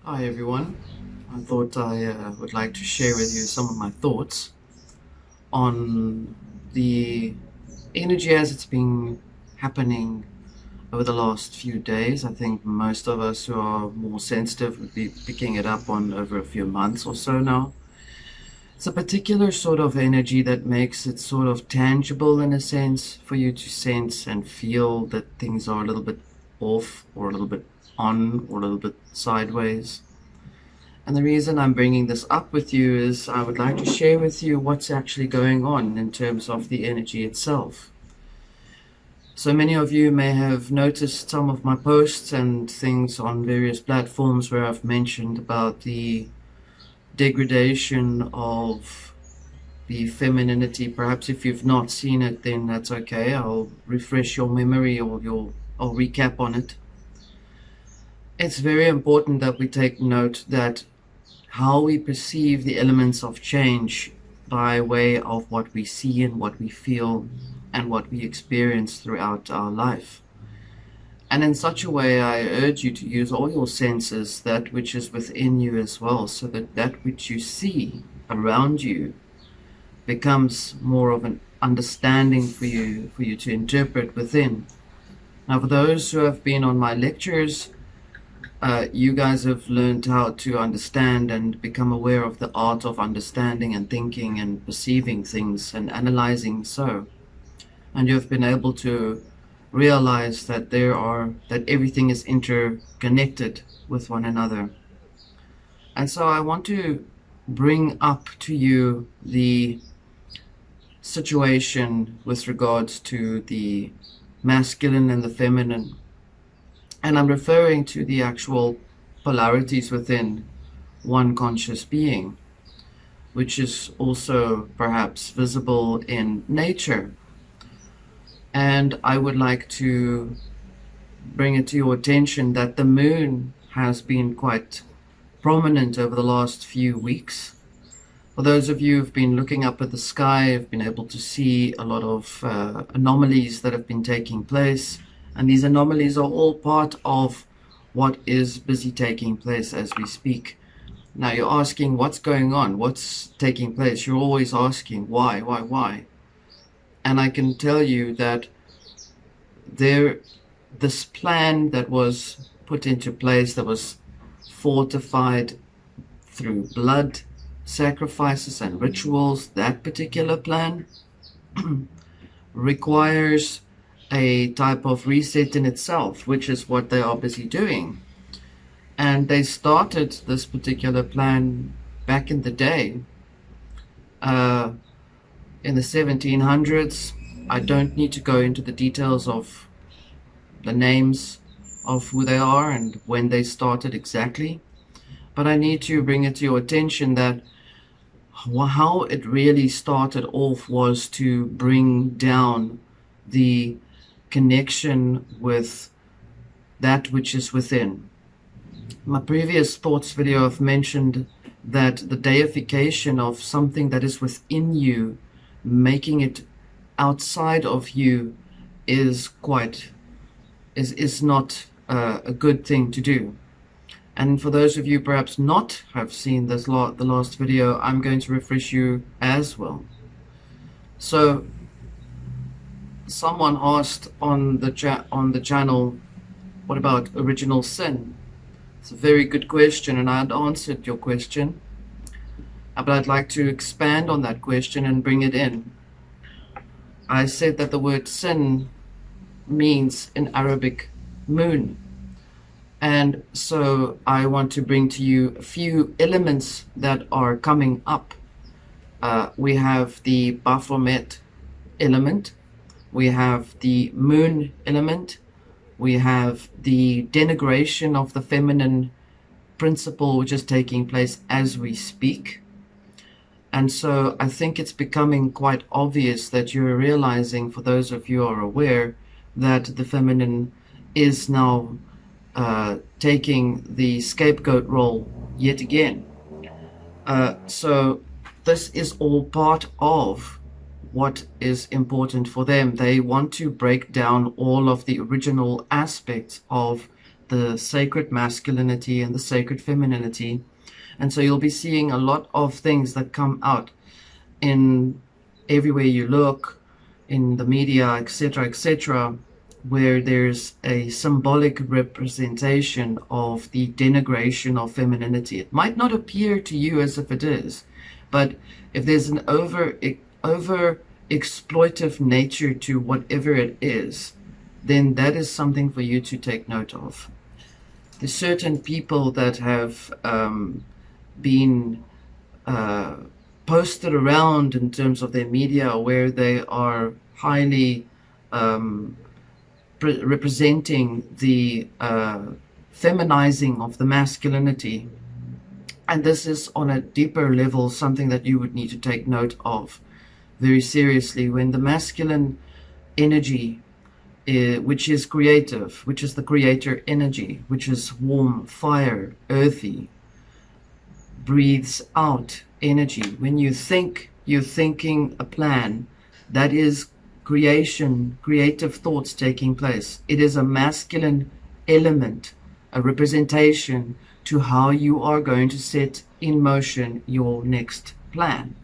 Hi everyone. I thought I would like to share with you some of my thoughts on the energy as it's been happening over the last few days. I think most of us who are more sensitive would be picking it up on over a few months or so now. It's a particular sort of energy that makes it sort of tangible in a sense for you to sense and feel that things are a little bit off or a little bit on or a little bit sideways. And the reason I'm bringing this up with you is I would like to share with you what's actually going on in terms of the energy itself. So many of you may have noticed some of my posts and things on various platforms where I've mentioned about the degradation of the femininity. Perhaps if you've not seen it, then that's okay. I'll refresh your memory or I'll recap on it. It's very important that we take note that how we perceive the elements of change by way of what we see and what we feel and what we experience throughout our life. And in such a way, I urge you to use all your senses, that which is within you as well, so that that which you see around you becomes more of an understanding for you to interpret within. Now, for those who have been on my lectures, you guys have learned how to understand and become aware of the art of understanding and thinking and perceiving things and analyzing so. And you've been able to realize that that everything is interconnected with one another. And so I want to bring up to you the situation with regards to the masculine and the feminine. And I'm referring to the actual polarities within one conscious being, which is also perhaps visible in nature. And I would like to bring it to your attention that the moon has been quite prominent over the last few weeks. For those of you who've been looking up at the sky, have been able to see a lot of anomalies that have been taking place. And these anomalies are all part of what is busy taking place as we speak. Now you're asking what's going on, what's taking place. You're always asking why? And I can tell you that this plan that was put into place, that was fortified through blood sacrifices and rituals, that particular plan requires a type of reset in itself, which is what they are busy doing. And they started this particular plan back in the day, in the 1700s. I don't need to go into the details of the names of who they are and when they started exactly, but I need to bring it to your attention that how it really started off was to bring down the connection with that which is within. My previous thoughts video, I've mentioned that the deification of something that is within you, making it outside of you, is not a good thing to do. And for those of you perhaps not have seen the last video, I'm going to refresh you as well. So someone asked on the channel, what about original sin? It's a very good question, and I had answered your question, but I'd like to expand on that question and bring it in. I said that the word sin means in Arabic moon, and so I want to bring to you a few elements that are coming up. We have the Baphomet element, we have the moon element, we have the denigration of the feminine principle, which is taking place as we speak. And so I think it's becoming quite obvious that you're realizing, for those of you who are aware, that the feminine is now taking the scapegoat role yet again. So this is all part of what is important for them. They want to break down all of the original aspects of the sacred masculinity and the sacred femininity. And so you'll be seeing a lot of things that come out in everywhere you look, in the media, etc., where there's a symbolic representation of the denigration of femininity. It might not appear to you as if it is, but if there's an over exploitive nature to whatever it is, then that is something for you to take note of. There's certain people that have been posted around in terms of their media where they are highly representing the feminizing of the masculinity. And this is on a deeper level something that you would need to take note of very seriously. When the masculine energy, which is creative, which is the creator energy, which is warm, fire, earthy, breathes out energy. When you think, you're thinking a plan. That is creation, creative thoughts taking place. It is a masculine element, a representation to how you are going to set in motion your next plan.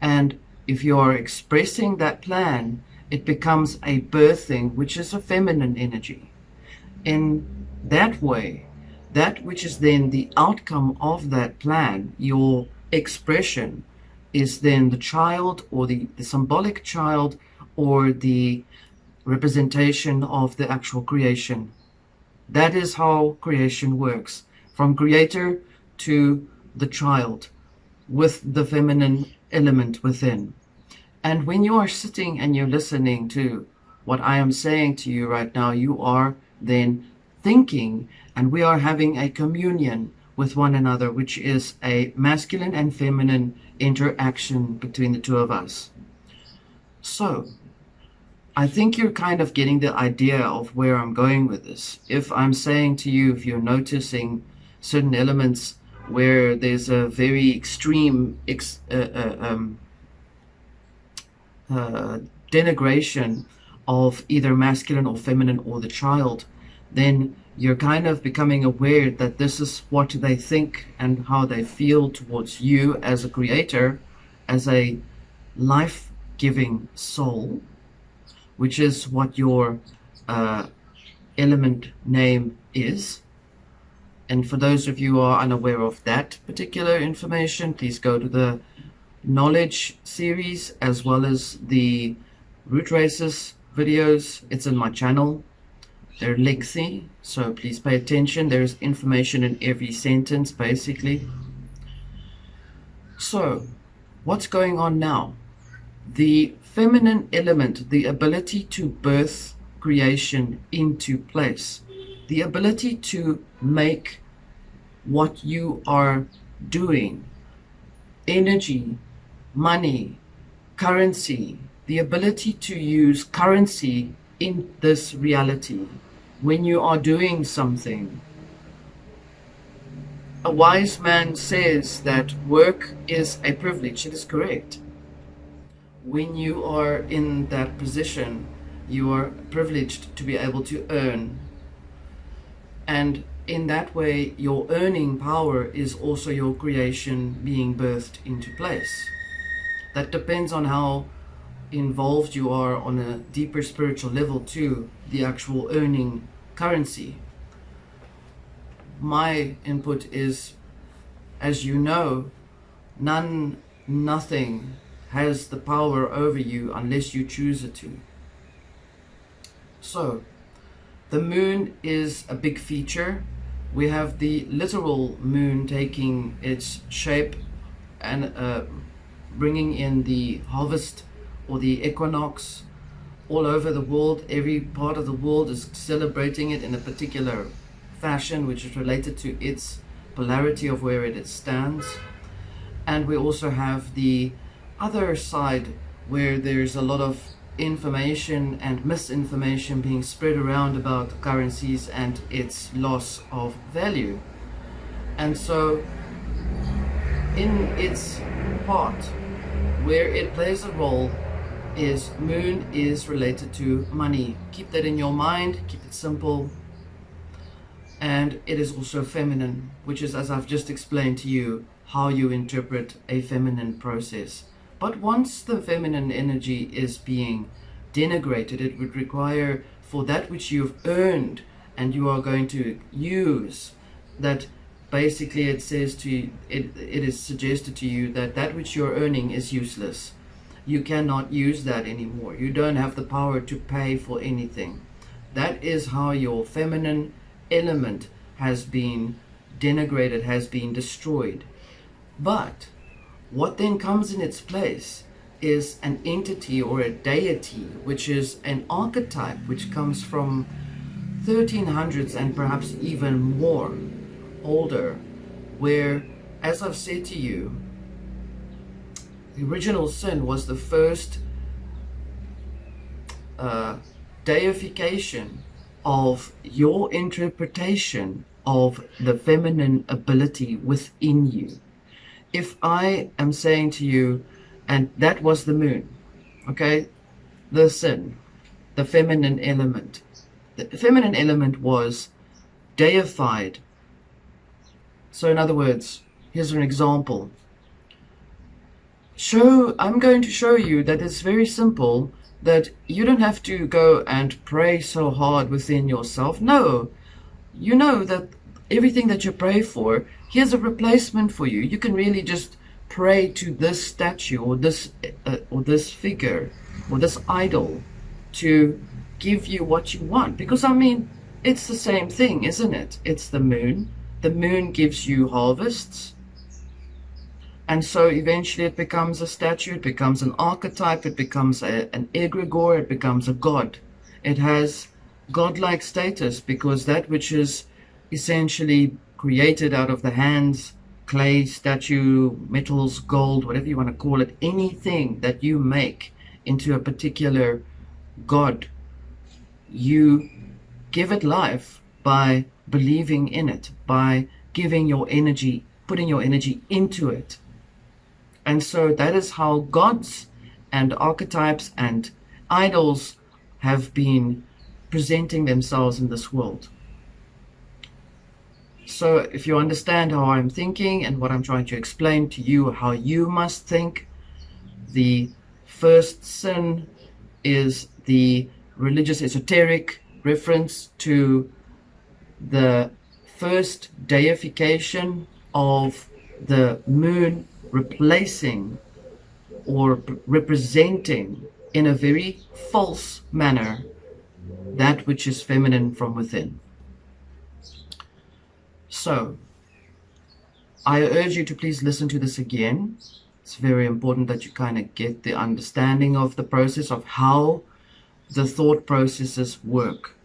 And if you are expressing that plan, it becomes a birthing, which is a feminine energy. In that way, that which is then the outcome of that plan, your expression, is then the child, or the symbolic child, or the representation of the actual creation. That is how creation works, from creator to the child, with the feminine element within. And when you are sitting and you're listening to what I am saying to you right now, you are then thinking, and we are having a communion with one another, which is a masculine and feminine interaction between the two of us. So I think you're kind of getting the idea of where I'm going with this. If I'm saying to you, if you're noticing certain elements where there's a very extreme denigration of either masculine or feminine or the child, then you're kind of becoming aware that this is what they think and how they feel towards you as a creator, as a life-giving soul, which is what your element name is. And for those of you who are unaware of that particular information, please go to the knowledge series as well as the root races videos. It's in my channel. They're lengthy, so please pay attention. There's information in every sentence, basically. So, what's going on now? The feminine element, the ability to birth creation into place, the ability to make what you are doing, energy, money, currency, the ability to use currency in this reality. When you are doing something, a wise man says that work is a privilege. It is correct. When you are in that position, you are privileged to be able to earn. And in that way, your earning power is also your creation being birthed into place. That depends on how involved you are on a deeper spiritual level to the actual earning currency. My input is, as you know, nothing has the power over you unless you choose it to. So, the moon is a big feature. We have the literal moon taking its shape and bringing in the harvest or the equinox all over the world. Every part of the world is celebrating it in a particular fashion, which is related to its polarity of where it stands. And we also have the other side where there's a lot of information and misinformation being spread around about currencies and its loss of value. And so in its part where it plays a role is moon is related to money. Keep that in your mind, keep it simple. and it is also feminine, which is, as I've just explained to you, how you interpret a feminine process. But once the feminine energy is being denigrated, it would require for that which you've earned and you are going to use, that basically it says to you, it is suggested to you that that which you're earning is useless. You cannot use that anymore. You don't have the power to pay for anything. That is how your feminine element has been denigrated, has been destroyed. But what then comes in its place is an entity or a deity, which is an archetype which comes from 1300s and perhaps even more older, where, as I've said to you, the original sin was the first deification of your interpretation of the feminine ability within you. If I am saying to you, and that was the moon, okay, the sin, the feminine element. The feminine element was deified. So in other words, here's an example. I'm going to show you that it's very simple, that you don't have to go and pray so hard within yourself. No, you know that everything that you pray for, here's a replacement for you. You can really just pray to this statue or this figure or this idol to give you what you want. Because I mean, it's the same thing, isn't it? It's the moon. The moon gives you harvests. And so eventually it becomes a statue, it becomes an archetype, it becomes an egregore, it becomes a god. It has godlike status because that which is essentially created out of the hands, clay, statue, metals, gold, whatever you want to call it, anything that you make into a particular god, you give it life by believing in it, by giving your energy, putting your energy into it. And so that is how gods and archetypes and idols have been presenting themselves in this world. So if you understand how I'm thinking and what I'm trying to explain to you, how you must think, the first sin is the religious esoteric reference to the first deification of the moon, replacing or representing in a very false manner that which is feminine from within. So I urge you to please listen to this again. It's very important that you kind of get the understanding of the process of how the thought processes work.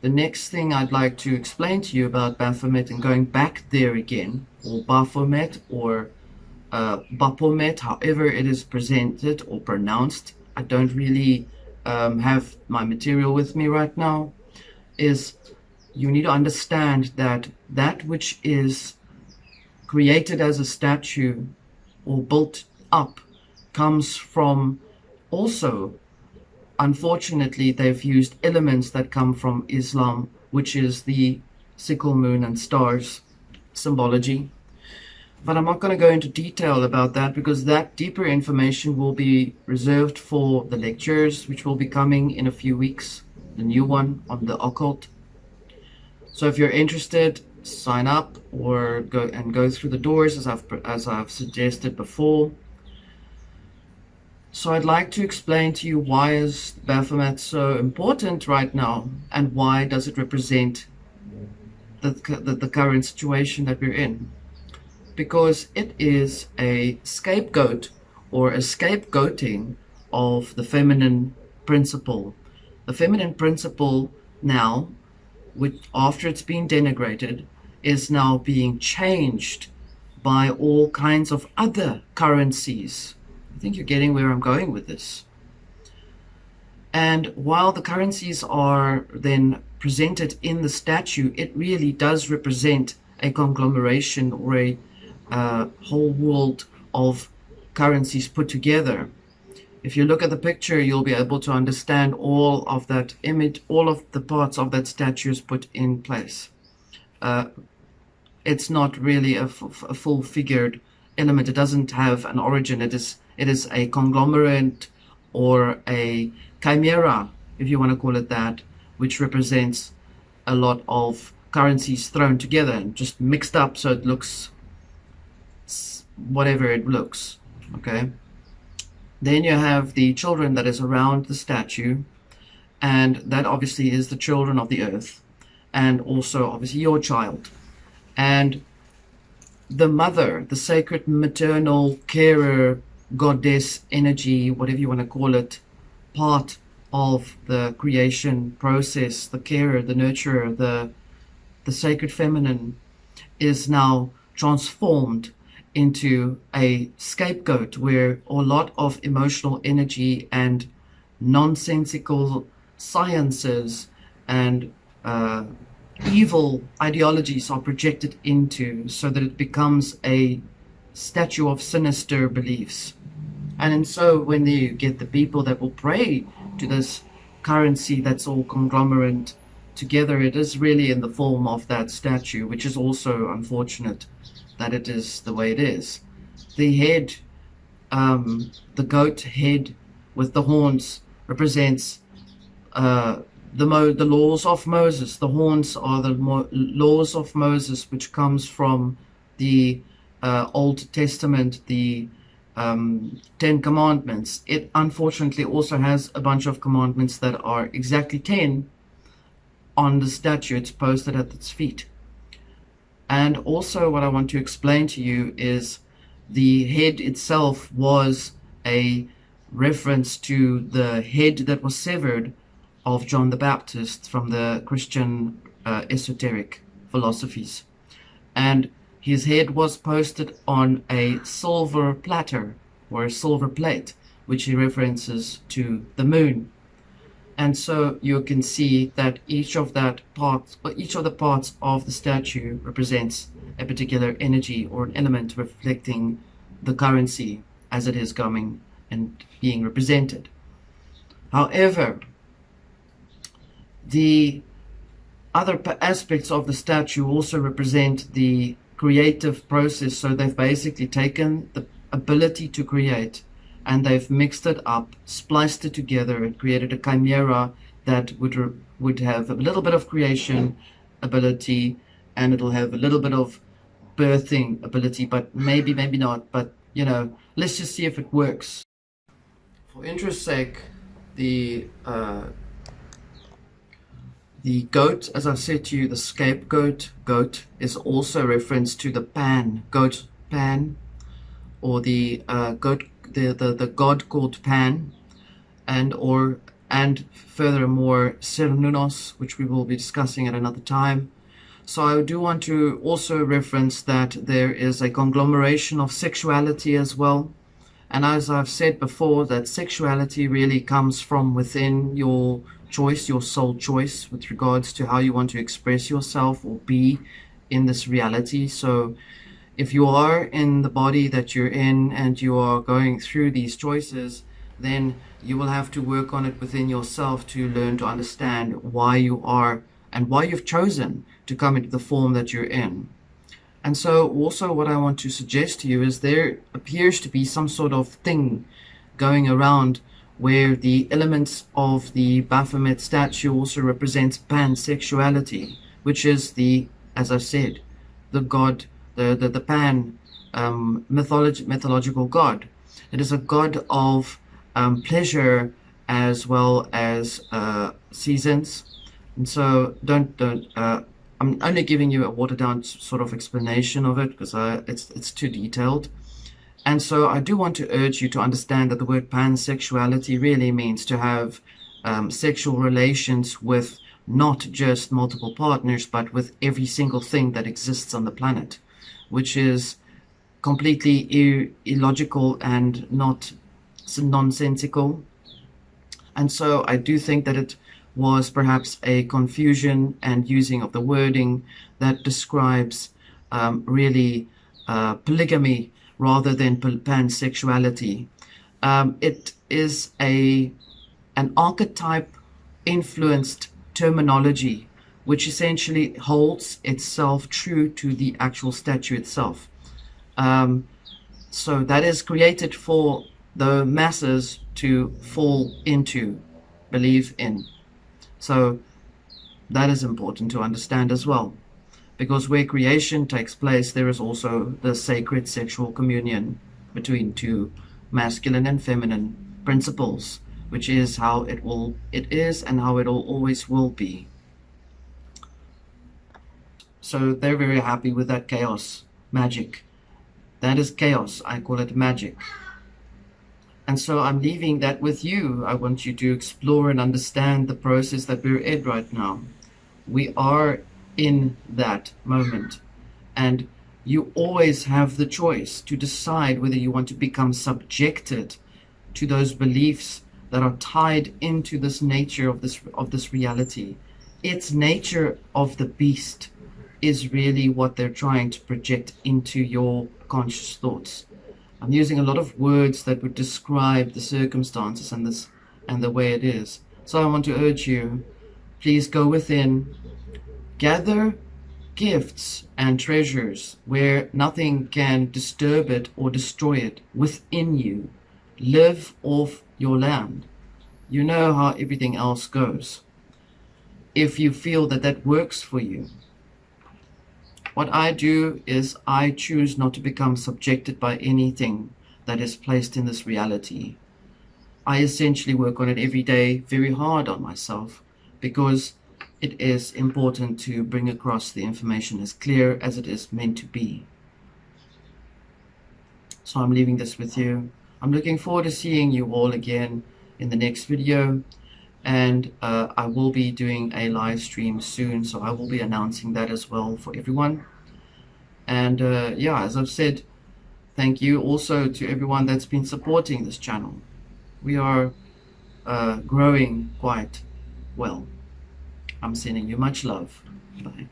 The next thing I'd like to explain to you about Baphomet, and going back there again, or Baphomet, or Baphomet, however it is presented or pronounced, I don't really have my material with me right now, is you need to understand that that which is created as a statue or built up comes from also, unfortunately, they've used elements that come from Islam, which is the sickle moon and stars symbology. But I'm not going to go into detail about that because that deeper information will be reserved for the lectures, which will be coming in a few weeks, the new one on the occult. So if you're interested, sign up or go through the doors as I've suggested before. So I'd like to explain to you, why is Baphomet so important right now, and why does it represent the current situation that we're in? Because it is a scapegoat or a scapegoating of the feminine principle. The feminine principle now, which after it's been denigrated, is now being changed by all kinds of other currencies. I think you're getting where I'm going with this. And while the currencies are then presented in the statue, it really does represent a conglomeration or a whole world of currencies put together. if you look at the picture, you'll be able to understand all of that image, all of the parts of that statue is put in place. It's not really a full figured element. It doesn't have an origin. It is a conglomerate or a chimera, if you want to call it that, which represents a lot of currencies thrown together and just mixed up so it looks whatever it looks. Okay. Then you have the children that is around the statue, and that obviously is the children of the earth, and also obviously your child. And the mother, the sacred maternal carer, goddess energy, whatever you want to call it, part of the creation process, the carer, the nurturer, the sacred feminine, is now transformed into a scapegoat where a lot of emotional energy and nonsensical sciences and evil ideologies are projected into, so that it becomes a statue of sinister beliefs. And so when you get the people that will pray to this currency that's all conglomerate together, it is really in the form of that statue, which is also unfortunate that it is the way it is. The head, the goat head with the horns, represents the laws of Moses. The horns are the laws of Moses, which comes from the Old Testament, the 10 Commandments. It unfortunately also has a bunch of commandments that are exactly 10 on the statue. It's posted at its feet. And also what I want to explain to you is the head itself was a reference to the head that was severed of John the Baptist from the Christian esoteric philosophies. And his head was posted on a silver platter or a silver plate, which he references to the moon. And so you can see that each of the parts of the statue represents a particular energy or an element reflecting the currency as it is coming and being represented. However, the other aspects of the statue also represent the creative process. So they've basically taken the ability to create and they've mixed it up, spliced it together, and created a chimera that would have a little bit of creation ability, and it'll have a little bit of birthing ability, but maybe not. But let's just see if it works. For interest's sake, the goat, as I've said to you, the scapegoat goat, is also reference to the goat Pan, or the goat. The god called Pan, and furthermore Cernunnos, which we will be discussing at another time. So I do want to also reference that there is a conglomeration of sexuality as well. And as I've said before, that sexuality really comes from within your choice, your soul choice, with regards to how you want to express yourself or be in this reality. So if you are in the body that you're in and you are going through these choices, then you will have to work on it within yourself to learn to understand why you are and why you've chosen to come into the form that you're in. And so also what I want to suggest to you is there appears to be some sort of thing going around where the elements of the Baphomet statue also represents pansexuality, which is as I've said, the god, the Pan mythological god. It is a god of pleasure as well as seasons. And so I'm only giving you a watered down sort of explanation of it because it's too detailed. And so I do want to urge you to understand that the word pansexuality really means to have sexual relations with not just multiple partners, but with every single thing that exists on the planet, which is completely illogical and nonsensical. And so I do think that it was perhaps a confusion and using of the wording that describes really polygamy rather than pansexuality. It is an archetype influenced terminology which essentially holds itself true to the actual statue itself. So that is created for the masses to fall into, believe in. So that is important to understand as well, because where creation takes place, there is also the sacred sexual communion between two masculine and feminine principles, which is how it is and how it always will be. So they're very happy with that chaos magic. That is chaos. I call it magic. And so I'm leaving that with you. I want you to explore and understand the process that we're in right now. We are in that moment. And you always have the choice to decide whether you want to become subjected to those beliefs that are tied into this nature of this reality. Its nature of the beast is really what they're trying to project into your conscious thoughts. I'm using a lot of words that would describe the circumstances and the way it is. So I want to urge you, please go within, gather gifts and treasures where nothing can disturb it or destroy it within you. Live off your land. You know how everything else goes. If you feel that that works for you, what I do is I choose not to become subjected by anything that is placed in this reality. I essentially work on it every day, very hard on myself, because it is important to bring across the information as clear as it is meant to be. So I'm leaving this with you. I'm looking forward to seeing you all again in the next video. And I will be doing a live stream soon, so I will be announcing that as well for everyone. And yeah, as I've said, thank you also to everyone that's been supporting this channel. We are growing quite well. I'm sending you much love. Bye.